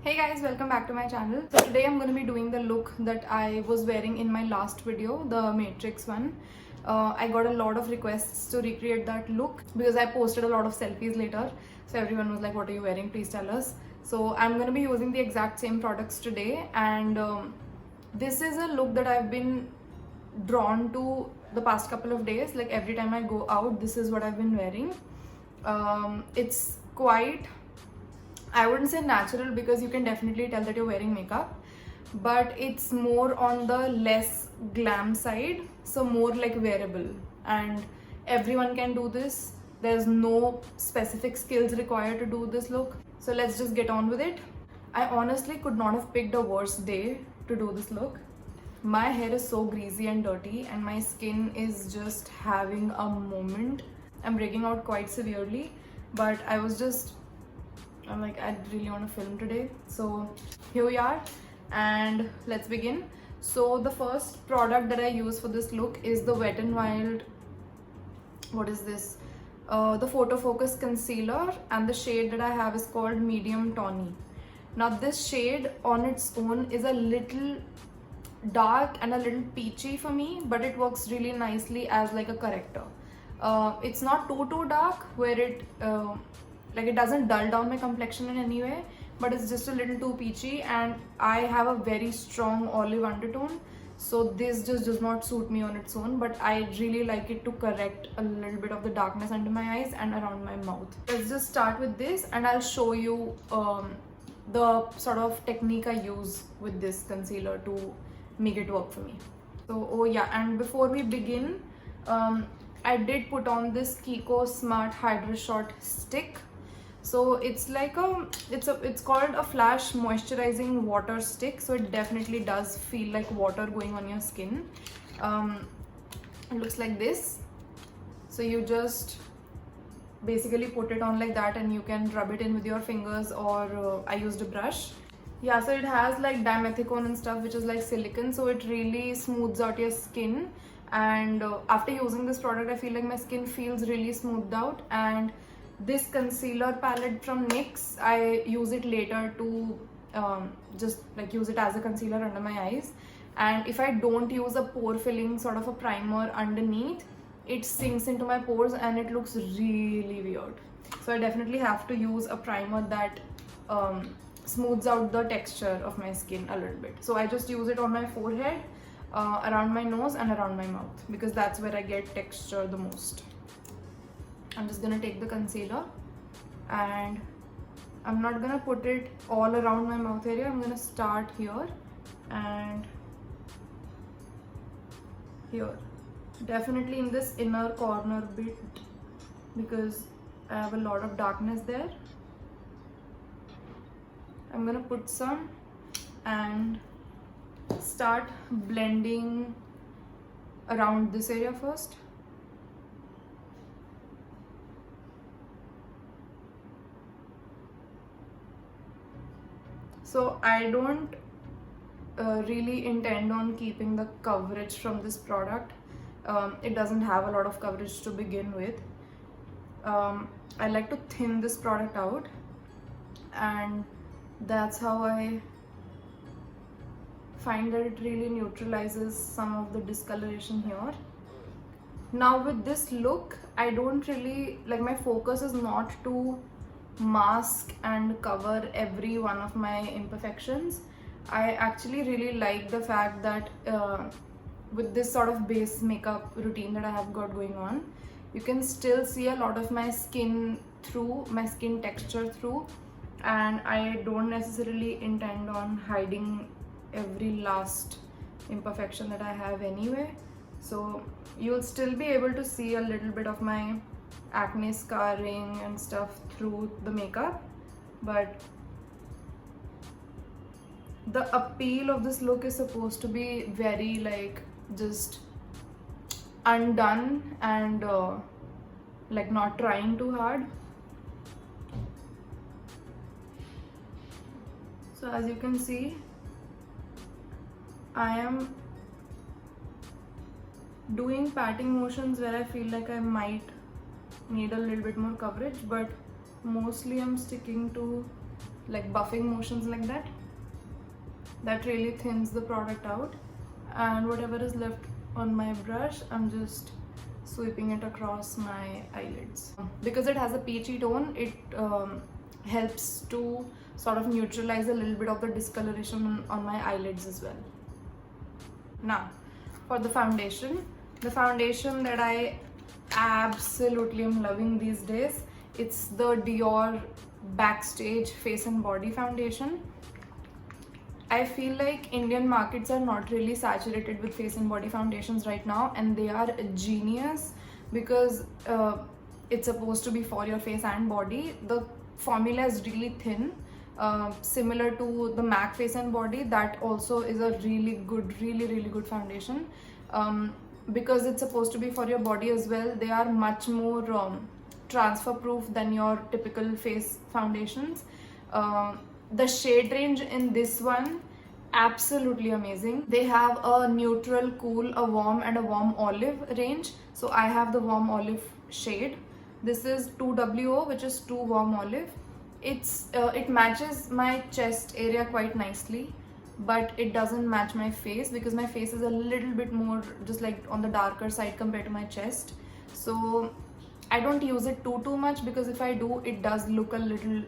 Hey guys, welcome back to my channel. So today I'm going to be doing the look that I was wearing in my last video, the Matrix one. I got a lot of requests to recreate that look because I posted a lot of selfies later. So everyone was like, what are you wearing? Please tell us. So I'm going to be using the exact same products today, and this is a look that I've been drawn to the past couple of days. Like every time I go out, this is what I've been wearing. It's quite, I wouldn't say natural because you can definitely tell that you're wearing makeup, but it's more on the less glam side, so more like wearable, and everyone can do this. There's no specific skills required to do this look, so let's just get on with it. I honestly could not have picked a worse day to do this look. My hair is so greasy and dirty and my skin is just having a moment. I'm breaking out quite severely, but I'm like, I really want to film today. So here we are, and let's begin. So the first product that I use for this look is the Wet n Wild, what is this? The Photo Focus Concealer, and the shade that I have is called Medium Tawny. Now this shade on its own is a little dark and a little peachy for me, but it works really nicely as like a corrector. It's not too dark where it doesn't dull down my complexion in any way, but it's just a little too peachy, and I have a very strong olive undertone, so this just does not suit me on its own, but I really like it to correct a little bit of the darkness under my eyes and around my mouth. Let's just start with this, and I'll show you the sort of technique I use with this concealer to make it work for me. So, oh yeah, and before we begin, I did put on this Kiko Smart Hydra Shot stick. So it's like it's called a flash moisturizing water stick, so it definitely does feel like water going on your skin. It looks like this. So you just basically put it on like that, and you can rub it in with your fingers, or I used a brush. Yeah, so it has like dimethicone and stuff, which is like silicone, so it really smooths out your skin. And after using this product, I feel like my skin feels really smoothed out. And this concealer palette from NYX, I use it later to just like use it as a concealer under my eyes. And if I don't use a pore filling sort of a primer underneath, it sinks into my pores and it looks really weird. So I definitely have to use a primer that smooths out the texture of my skin a little bit. So I just use it on my forehead, around my nose and around my mouth, because that's where I get texture the most. I'm just gonna take the concealer, and I'm not gonna put it all around my mouth area. I'm gonna start here and here, definitely in this inner corner bit, because I have a lot of darkness there. I'm gonna put some and start blending around this area first. So I don't really intend on keeping the coverage from this product. It doesn't have a lot of coverage to begin with. I like to thin this product out, and that's how I find that it really neutralizes some of the discoloration here. Now with this look, I don't really like, my focus is not to mask and cover every one of my imperfections. I actually really like the fact that with this sort of base makeup routine that I have got going on, you can still see a lot of my skin through, my skin texture through, and I don't necessarily intend on hiding every last imperfection that I have anyway. So you'll still be able to see a little bit of my acne scarring and stuff through the makeup, but the appeal of this look is supposed to be very like just undone and like not trying too hard. So as you can see, I am doing patting motions where I feel like I might need a little bit more coverage, but mostly I'm sticking to like buffing motions like that. That really thins the product out, and whatever is left on my brush, I'm just sweeping it across my eyelids. Because it has a peachy tone, it helps to sort of neutralize a little bit of the discoloration on my eyelids as well. Now for the foundation that I absolutely am loving these days, it's the Dior Backstage Face and Body Foundation. I feel like Indian markets are not really saturated with face and body foundations right now, and they are a genius because it's supposed to be for your face and body. The formula is really thin, similar to the MAC Face and Body. That also is a really good foundation. Because it's supposed to be for your body as well, they are much more transfer proof than your typical face foundations. The shade range in this one, absolutely amazing. They have a neutral, cool, a warm and a warm olive range. So I have the warm olive shade. This is 2WO, which is 2 warm olive. It matches my chest area quite nicely, but it doesn't match my face because my face is a little bit more just like on the darker side compared to my chest. So I don't use it too much, because if I do, it does look a little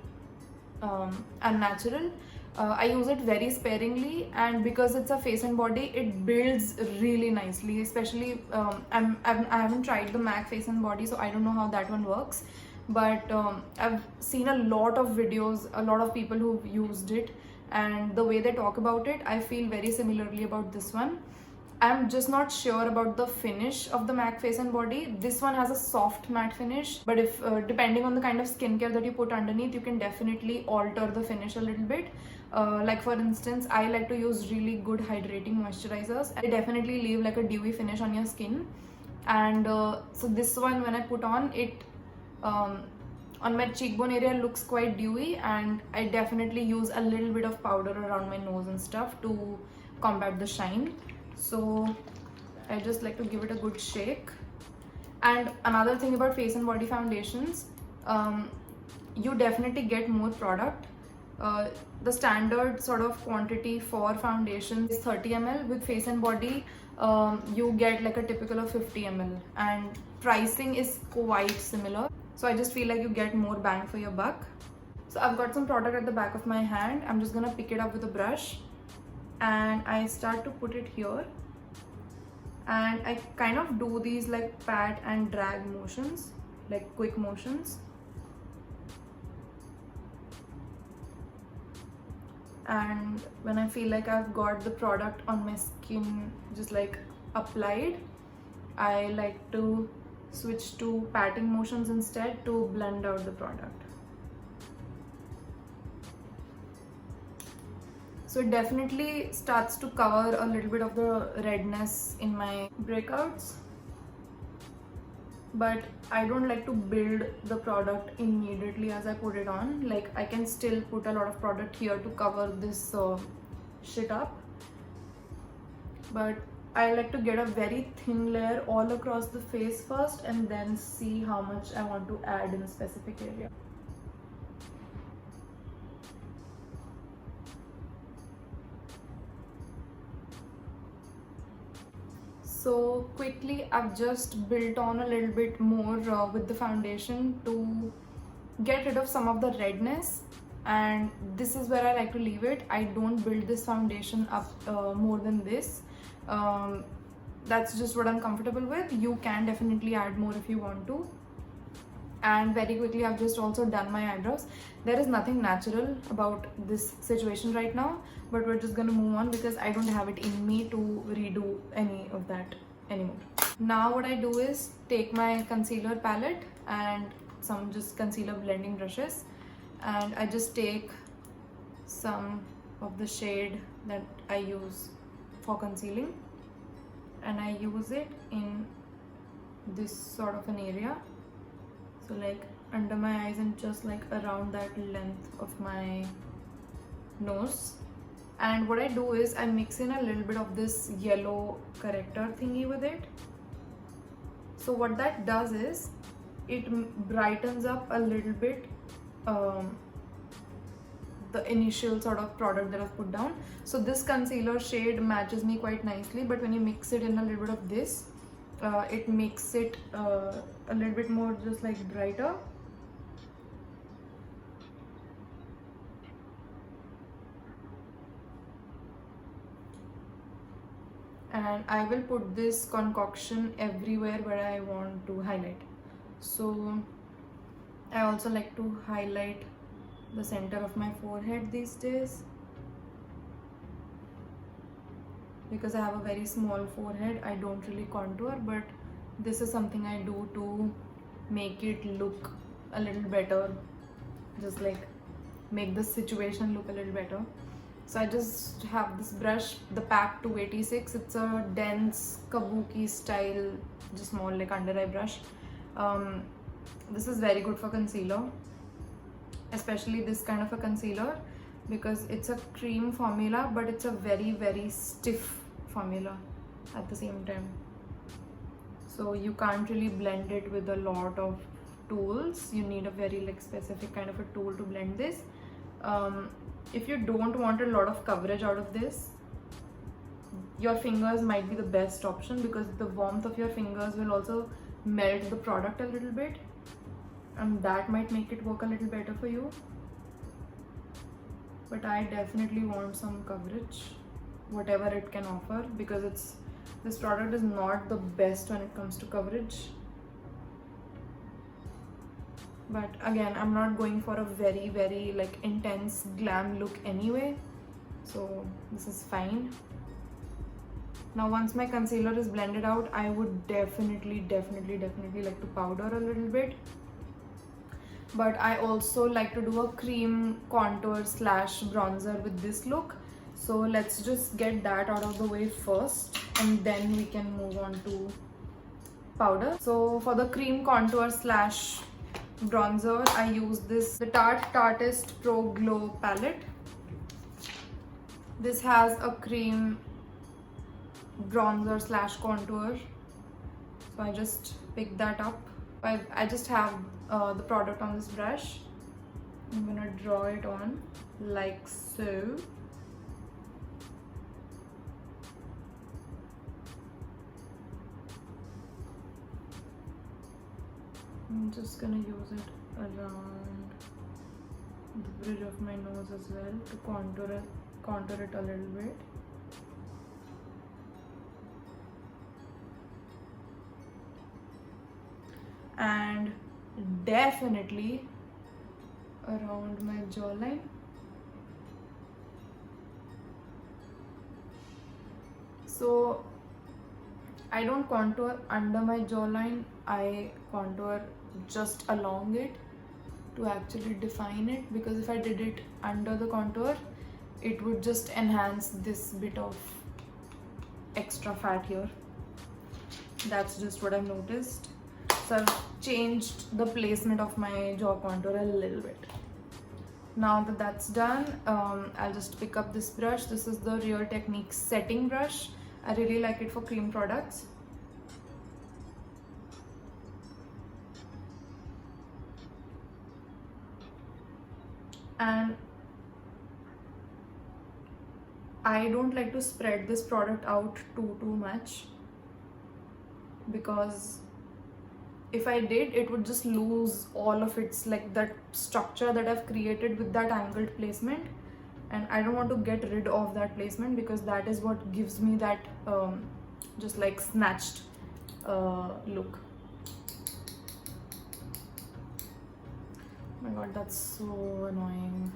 unnatural. I use it very sparingly, and because it's a face and body, it builds really nicely. Especially I haven't tried the MAC Face and Body, so I don't know how that one works, but I've seen a lot of videos, a lot of people who've used it, and the way they talk about it, I feel very similarly about this one. I'm just not sure about the finish of the MAC Face and Body. This one has a soft matte finish, but if depending on the kind of skincare that you put underneath, you can definitely alter the finish a little bit. Like for instance, I like to use really good hydrating moisturizers. They definitely leave like a dewy finish on your skin, and so this one, when I put on it, on my cheekbone area, looks quite dewy, and I definitely use a little bit of powder around my nose and stuff to combat the shine. So I just like to give it a good shake. And another thing about face and body foundations, you definitely get more product. The standard sort of quantity for foundation is 30 ml. With face and body, you get like a typical of 50 ml, and pricing is quite similar. So I just feel like you get more bang for your buck. So I've got some product at the back of my hand. I'm just gonna pick it up with a brush, and I start to put it here, and I kind of do these like pat and drag motions, like quick motions. And when I feel like I've got the product on my skin just like applied, I like to switch to patting motions instead to blend out the product. So it definitely starts to cover a little bit of the redness in my breakouts, but I don't like to build the product immediately as I put it on. Like I can still put a lot of product here to cover this shit up, but I like to get a very thin layer all across the face first, and then see how much I want to add in a specific area. So quickly, I've just built on a little bit more with the foundation to get rid of some of the redness, and this is where I like to leave it. I don't build this foundation up more than this. That's just what I'm comfortable with. You can definitely add more if you want to. And very quickly, I've just also done my eyebrows. There is nothing natural about this situation right now, but we're just gonna move on because I don't have it in me to redo any of that anymore. Now what I do is take my concealer palette and some just concealer blending brushes, and I just take some of the shade that I use for concealing, and I use it in this sort of an area. So like under my eyes and just like around that length of my nose. And what I do is I mix in a little bit of this yellow corrector thingy with it. So what that does is it brightens up a little bit the initial sort of product that I've put down. So this concealer shade matches me quite nicely, but when you mix it in a little bit of this, it makes it a little bit more just like brighter. And I will put this concoction everywhere where I want to highlight. So I also like to highlight the center of my forehead these days, because I have a very small forehead. I don't really contour, but this is something I do to make it look a little better, just like make the situation look a little better. So I just have this brush, the Pack 286. It's a dense kabuki style, just small like under eye brush. This is very good for concealer, especially this kind of a concealer, because it's a cream formula, but it's a very stiff formula at the same time. So you can't really blend it with a lot of tools. You need a very like specific kind of a tool to blend this. If you don't want a lot of coverage out of this, your fingers might be the best option, because the warmth of your fingers will also melt the product a little bit, and that might make it work a little better for you. But I definitely want some coverage, whatever it can offer, because this product is not the best when it comes to coverage. But again, I'm not going for a very like intense glam look anyway, so this is fine. Now once my concealer is blended out, I would definitely like to powder a little bit. But I also like to do a cream contour slash bronzer with this look. So let's just get that out of the way first, and then we can move on to powder. So for the cream contour slash bronzer, I use the Tarteist Pro Glow palette. This has a cream bronzer slash contour, so I just picked that up. I just have the product on this brush. I'm gonna draw it on like so. I'm just gonna use it around the bridge of my nose as well to contour it a little bit. And definitely around my jawline. So I don't contour under my jawline, I contour just along it to actually define it, because if I did it under the contour, it would just enhance this bit of extra fat here. That's just what I've noticed. So I've changed the placement of my jaw contour a little bit. Now that that's done, I'll just pick up this brush. This is the Real Techniques setting brush. I really like it for cream products. And I don't like to spread this product out too much, because if I did, it would just lose all of its like that structure that I've created with that angled placement, and I don't want to get rid of that placement, because that is what gives me that just like snatched look. Oh my god, that's so annoying.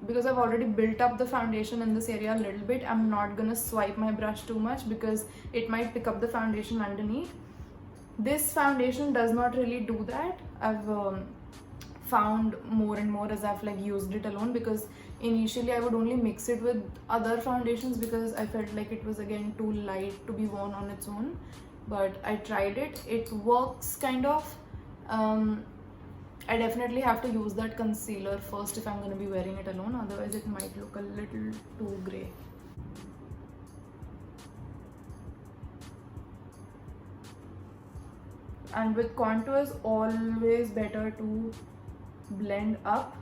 Because I've already built up the foundation in this area a little bit, I'm not gonna swipe my brush too much, because it might pick up the foundation underneath. This foundation does not really do that. I've found more and more as I've like used it alone, because initially I would only mix it with other foundations because I felt like it was again too light to be worn on its own. But I tried it, it works kind of. I definitely have to use that concealer first if I'm going to be wearing it alone, otherwise it might look a little too grey. And with contours, always better to blend up.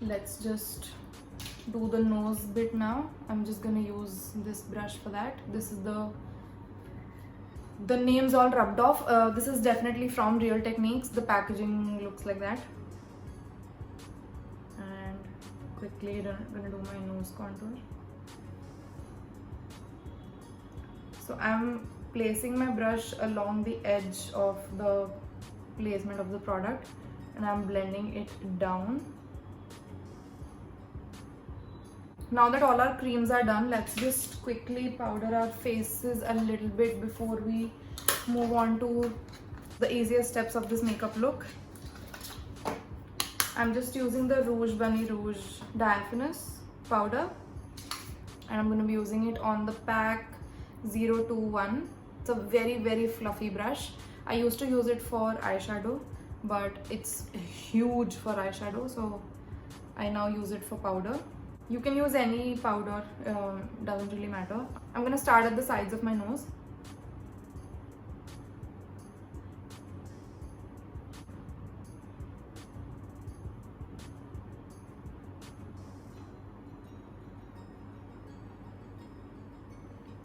Let's just do the nose bit now. I'm just gonna use this brush for that. This is the names all rubbed off. This is definitely from Real Techniques. The packaging looks like that. And quickly gonna do my nose contour. So I'm placing my brush along the edge of the placement of the product and I'm blending it down. Now that all our creams are done, let's just quickly powder our faces a little bit before we move on to the easiest steps of this makeup look. I'm just using the Rouge Bunny Rouge Diaphanous powder and I'm going to be using it on the pack 021. It's a very fluffy brush. I used to use it for eyeshadow, but it's huge for eyeshadow, so I now use it for powder. You can use any powder, doesn't really matter. I'm gonna start at the sides of my nose.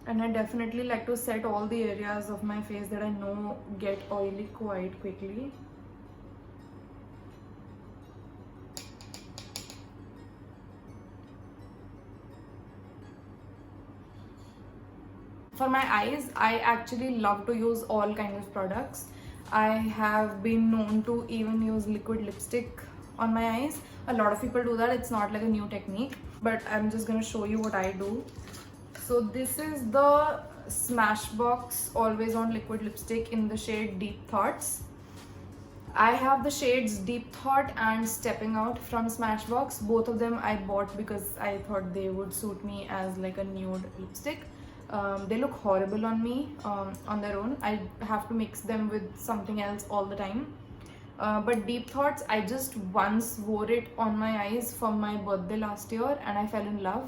And I definitely like to set all the areas of my face that I know get oily quite quickly. For my eyes, I actually love to use all kinds of products. I have been known to even use liquid lipstick on my eyes. A lot of people do that. It's not like a new technique, but I'm just gonna show you what I do. So this is the Smashbox Always On Liquid Lipstick in the shade Deep Thoughts. I have the shades Deep Thought and Stepping Out from Smashbox. Both of them I bought because I thought they would suit me as like a nude lipstick. They look horrible on me on their own. I have to mix them with something else all the time. But Deep Thoughts, I just once wore it on my eyes for my birthday last year and I fell in love.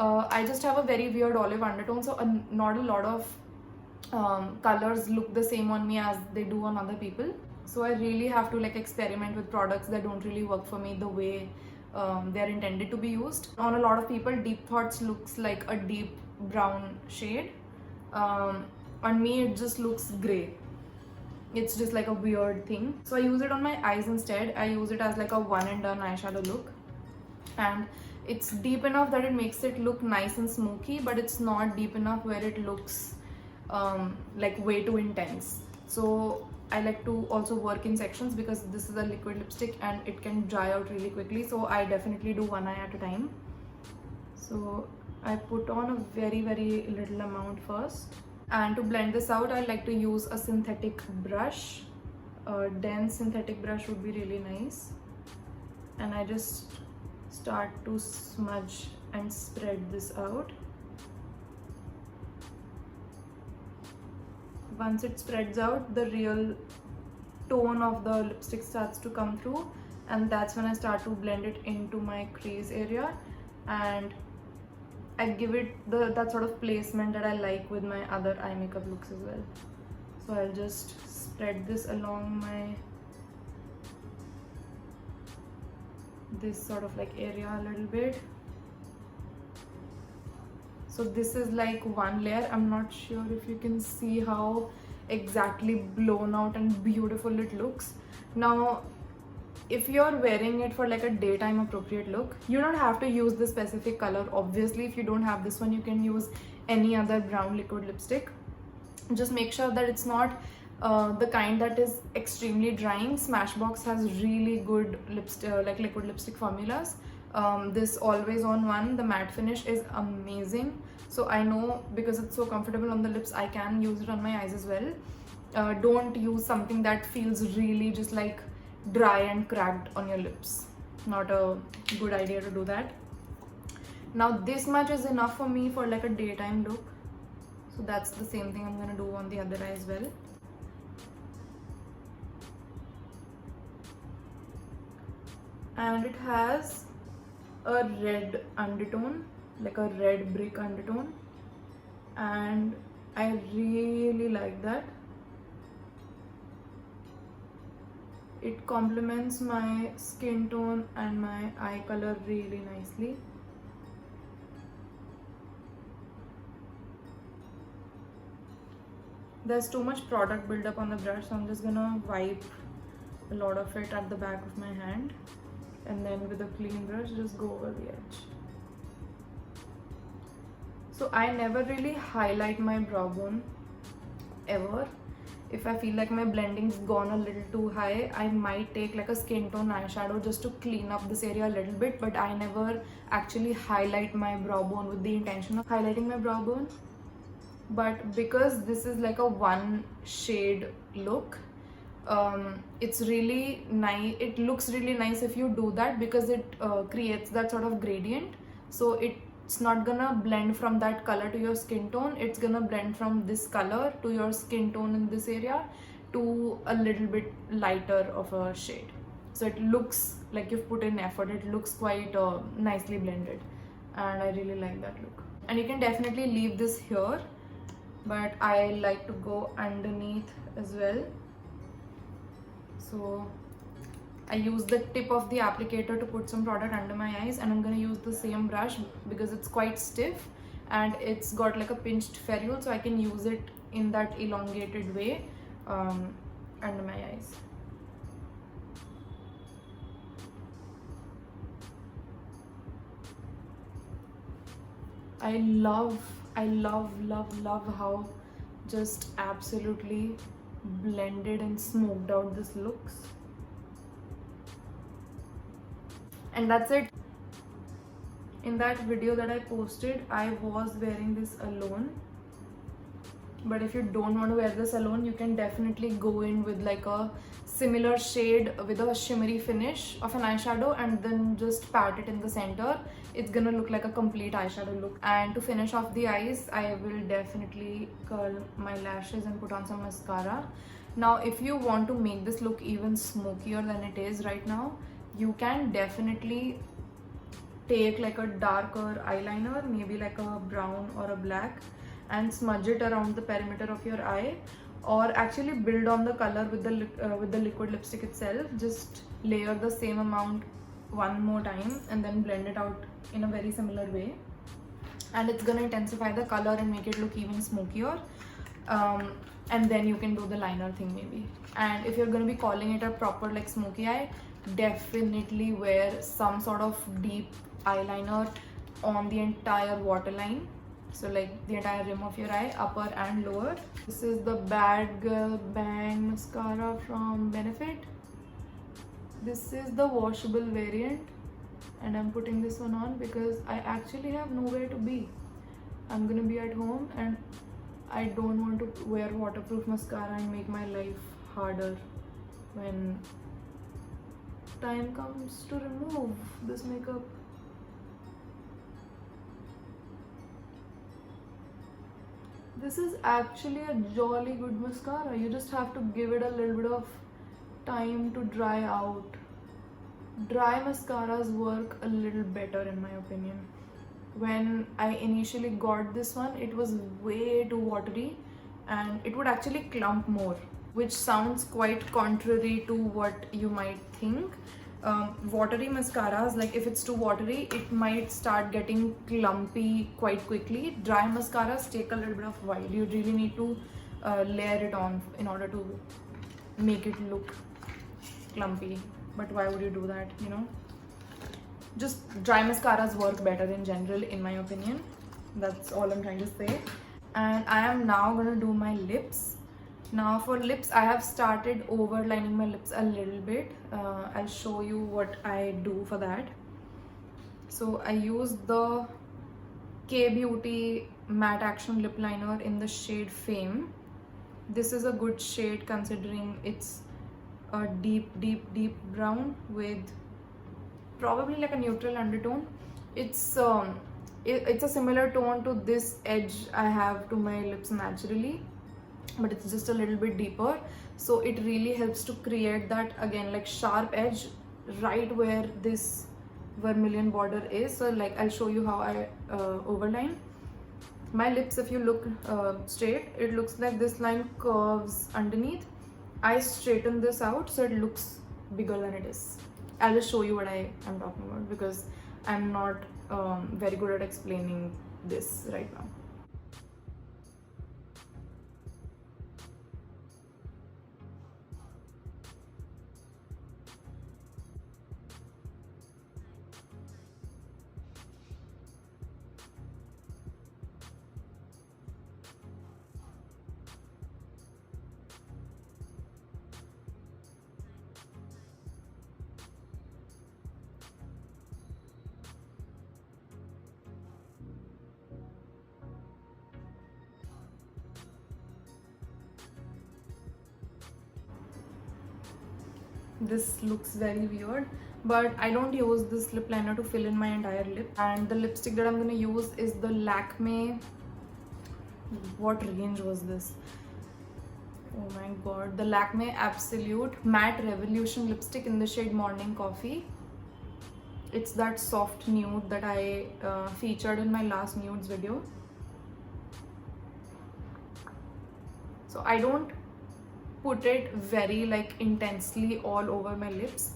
I just have a very weird olive undertone, so not a lot of colors look the same on me as they do on other people. So I really have to like experiment with products that don't really work for me the way they're intended to be used. On a lot of people, Deep Thoughts looks like a deep brown shade. On me it just looks gray. It's just like a weird thing. So I use it on my eyes instead. I use it as like a one and done eyeshadow look, and it's deep enough that it makes it look nice and smoky, but it's not deep enough where it looks like way too intense. So I like to also work in sections because this is a liquid lipstick and it can dry out really quickly, so I definitely do one eye at a time. So I put on a very little amount first, and to blend this out I like to use a synthetic brush. A dense synthetic brush would be really nice, and I just start to smudge and spread this out. Once it spreads out, the real tone of the lipstick starts to come through, and that's when I start to blend it into my crease area, and I give it that sort of placement that I like with my other eye makeup looks as well. So I'll just spread this along this sort of like area a little bit. So this is like one layer. I'm not sure if you can see how exactly blown out and beautiful it looks. Now if you're wearing it for like a daytime appropriate look, you don't have to use the specific color. Obviously, if you don't have this one, you can use any other brown liquid lipstick. Just make sure that it's not the kind that is extremely drying. Smashbox has really good like liquid lipstick formulas. This Always On one, the matte finish is amazing. So I know because it's so comfortable on the lips, I can use it on my eyes as well. Don't use something that feels really just like dry and cracked on your lips. Not a good idea to do that. Now this much is enough for me for like a daytime look. So that's the same thing I'm gonna do on the other eye as well. And it has a red undertone, like a red brick undertone, and I really like that. It complements my skin tone and my eye color really nicely. There's too much product buildup on the brush, so I'm just gonna wipe a lot of it at the back of my hand, and then with a clean brush just go over the edge. So I never really highlight my brow bone ever. If I feel like my blending's gone a little too high, I might take like a skin tone eyeshadow just to clean up this area a little bit, but I never actually highlight my brow bone with the intention of highlighting my brow bone. But because this is like a one shade look, it's really nice. It looks really nice if you do that, because it creates that sort of gradient. So it's not gonna blend from that color to your skin tone, it's gonna blend from this color to your skin tone in this area to a little bit lighter of a shade. So it looks like you've put in effort. It looks quite nicely blended, and I really like that look. And you can definitely leave this here, but I like to go underneath as well. So I use the tip of the applicator to put some product under my eyes, and I'm going to use the same brush because it's quite stiff and it's got like a pinched ferrule, so I can use it in that elongated way under my eyes. I love how just absolutely blended and smoked out this looks. And that's it. In that video that I posted, I was wearing this alone, but if you don't want to wear this alone, you can definitely go in with like a similar shade with a shimmery finish of an eyeshadow and then just pat it in the center. It's gonna look like a complete eyeshadow look. And to finish off the eyes, I will definitely curl my lashes and put on some mascara. Now if you want to make this look even smokier than it is right now, you can definitely take like a darker eyeliner, maybe like a brown or a black, and smudge it around the perimeter of your eye, or actually build on the color with the liquid lipstick itself. Just layer the same amount one more time and then blend it out in a very similar way, and it's gonna intensify the color and make it look even smokier. And then you can do the liner thing maybe. And if you're gonna be calling it a proper like smoky eye, definitely wear some sort of deep eyeliner on the entire waterline, so like the entire rim of your eye, upper and lower. This is the Bad Girl Bang mascara from Benefit. This is the washable variant, and I'm putting this one on because I actually have nowhere to be. I'm gonna be at home and I don't want to wear waterproof mascara and make my life harder when time comes to remove this makeup. This is actually a jolly good mascara. You just have to give it a little bit of time to dry out. Dry mascaras work a little better in my opinion. When I initially got this one, it was way too watery and it would actually clump more, which sounds quite contrary to what you might think. Watery mascaras, like if it's too watery, it might start getting clumpy quite quickly. Dry mascaras take a little bit of while. You really need to layer it on in order to make it look clumpy. But why would you do that, you know? Just dry mascaras work better in general in my opinion. That's all I'm trying to say. And I am now going to do my lips. Now for lips, I have started overlining my lips a little bit. I'll show you what I do for that. So I use the K-Beauty Matte Action Lip Liner in the shade Fame. This is a good shade considering it's a deep brown with probably like a neutral undertone. It's a similar tone to this edge I have to my lips naturally, but it's just a little bit deeper. So it really helps to create that, again, like sharp edge right where this vermilion border is. So like I'll show you how I overline my lips. If you look straight, it looks like this line curves underneath. I straighten this out so it looks bigger than it is. I'll just show you what I am talking about because I'm not very good at explaining this right now. This looks very weird, but I don't use this lip liner to fill in my entire lip. And the lipstick that I'm going to use is the Lakme, what range was this? Oh my god, the Lakme Absolute Matte Revolution lipstick in the shade Morning Coffee. It's that soft nude that I featured in my last nudes video. So I don't put it very like intensely all over my lips.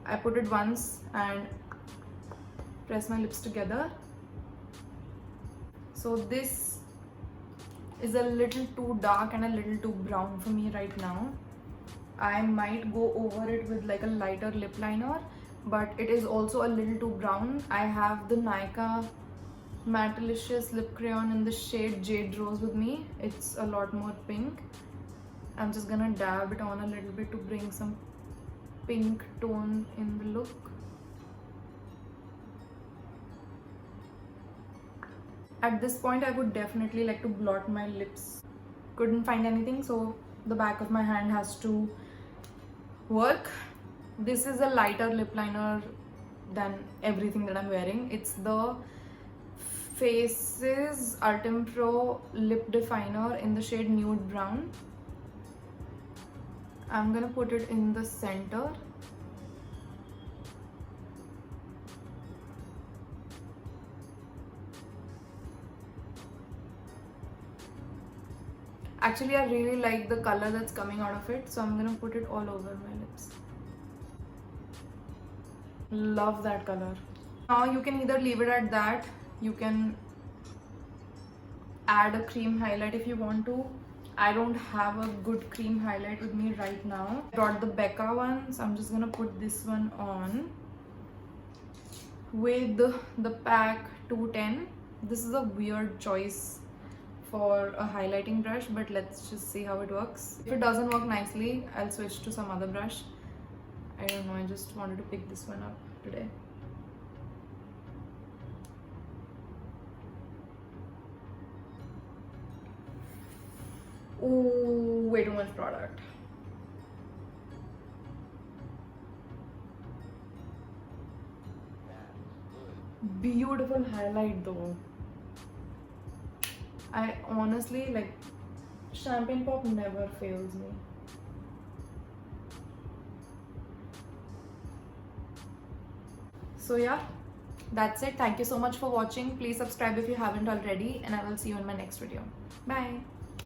I put it once and press my lips together. So this is a little too dark and a little too brown for me right now. I might go over it with like a lighter lip liner, but it is also a little too brown. I have the Nykaa Mattelicious lip crayon in the shade Jade Rose with me. It's a lot more pink. I'm just gonna dab it on a little bit to bring some pink tone in the look. At this point, I would definitely like to blot my lips. Couldn't find anything, so the back of my hand has to work. This is a lighter lip liner than everything that I'm wearing. It's the Faces Ultim Pro Lip Definer in the shade Nude Brown. I'm gonna put it in the center. Actually, I really like the color that's coming out of it, so I'm gonna put it all over my lips. Love that color. Now you can either leave it at that, you can add a cream highlight if you want to. I don't have a good cream highlight with me right now. I brought the Becca one, so I'm just gonna put this one on with the PAC 210. This is a weird choice for a highlighting brush, but let's just see how it works. If it doesn't work nicely, I'll switch to some other brush. I don't know, I just wanted to pick this one up today. Ooh, way too much product. Beautiful highlight though. I honestly like Champagne Pop never fails me. So yeah, that's it. Thank you so much for watching. Please subscribe if you haven't already, and I will see you in my next video. Bye.